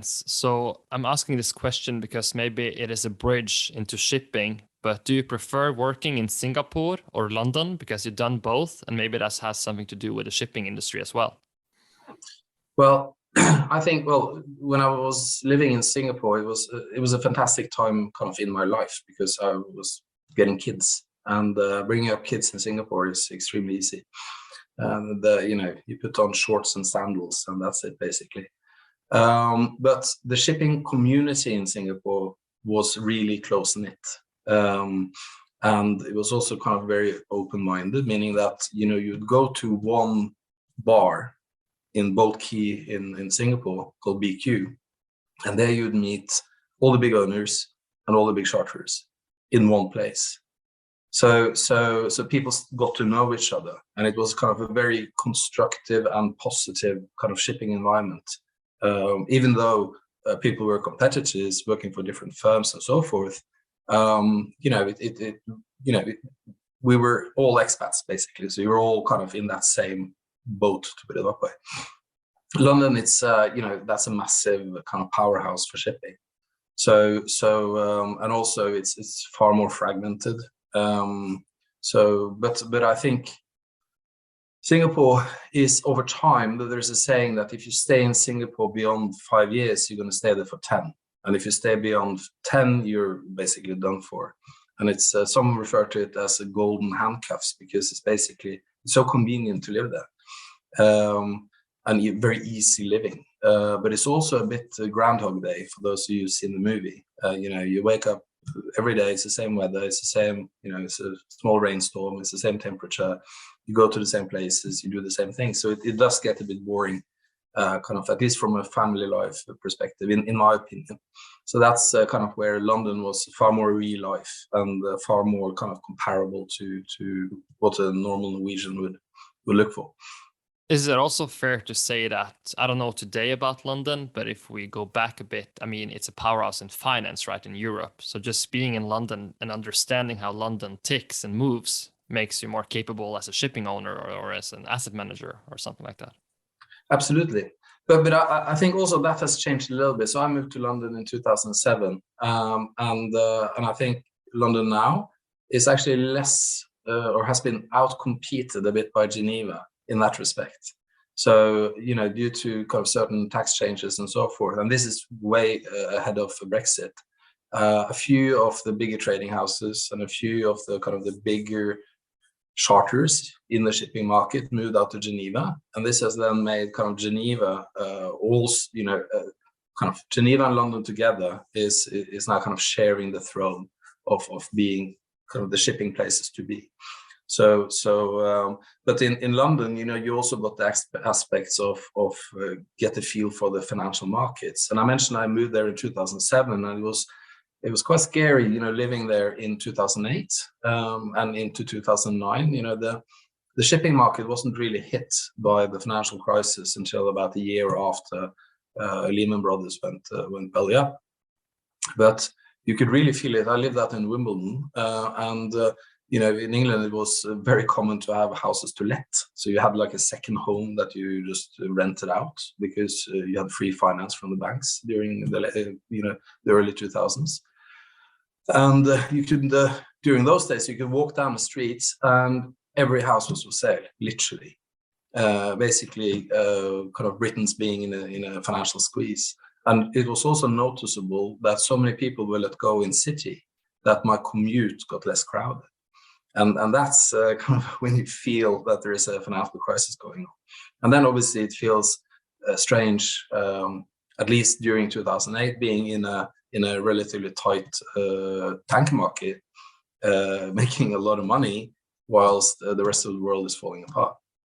So I'm asking this question because maybe it is a bridge into shipping, but do you prefer working in Singapore or London? Because you've done both, and maybe that has something to do with the shipping industry as well. Well, I think, well, when I was living in Singapore, it was a fantastic time kind of in my life because I was getting kids, and bringing up kids in Singapore is extremely easy. And you put on shorts and sandals, and that's it basically. But the shipping community in Singapore was really close knit. And it was also kind of very open-minded, meaning that, you'd go to one bar in Bolt Quay in Singapore called BQ, and there you'd meet all the big owners and all the big charterers in one place. So people got to know each other, and it was kind of a very constructive and positive kind of shipping environment. Even though people were competitors working for different firms and so forth, we were all expats basically. So we were all kind of in that same boat, to put it that way. London, it's that's a massive kind of powerhouse for shipping. So and also it's far more fragmented. But I think Singapore is, over time, there's a saying that if you stay in Singapore beyond 5 years, you're going to stay there for 10. And if you stay beyond 10, you're basically done for. And it's some refer to it as a golden handcuffs, because it's so convenient to live there. And very easy living. But it's also a bit Groundhog Day for those of you who've seen the movie. You wake up every day, it's the same weather, it's the same, it's a small rainstorm, it's the same temperature, you go to the same places, you do the same thing. So it does get a bit boring, kind of, at least from a family life perspective, in my opinion. So that's kind of where London was far more real life and far more kind of comparable to what a normal Norwegian would look for. Is it also fair to say that, I don't know today about London, but if we go back a bit, I mean, it's a powerhouse in finance, right, in Europe. So just being in London and understanding how London ticks and moves makes you more capable as a shipping owner or as an asset manager or something like that. Absolutely. But I think also that has changed a little bit. So I moved to London in 2007. And I think London now is actually less or has been outcompeted a bit by Geneva in that respect. So, due to kind of certain tax changes and so forth, and this is way ahead of Brexit, a few of the bigger trading houses and a few of the kind of the bigger charters in the shipping market moved out to Geneva. And this has then made kind of Geneva kind of Geneva and London together is now kind of sharing the throne of being kind of the shipping places to be. But in London, you also got the aspects of get a feel for the financial markets. And I mentioned I moved there in 2007, and it was quite scary, living there in 2008 and into 2009. The shipping market wasn't really hit by the financial crisis until about a year after Lehman Brothers went belly up. But you could really feel it. I lived out in Wimbledon, and in England, it was very common to have houses to let. So you had like a second home that you just rented out because you had free finance from the banks during the early 2000s. And you could, during those days, you could walk down the streets and every house was for sale, literally. Basically, kind of Britain's being in a financial squeeze. And it was also noticeable that so many people were let go in city that my commute got less crowded. And that's kind of when you feel that there is a financial crisis going on. And then obviously it feels strange, at least during 2008, being in a relatively tight tanker market, making a lot of money whilst the rest of the world is falling apart.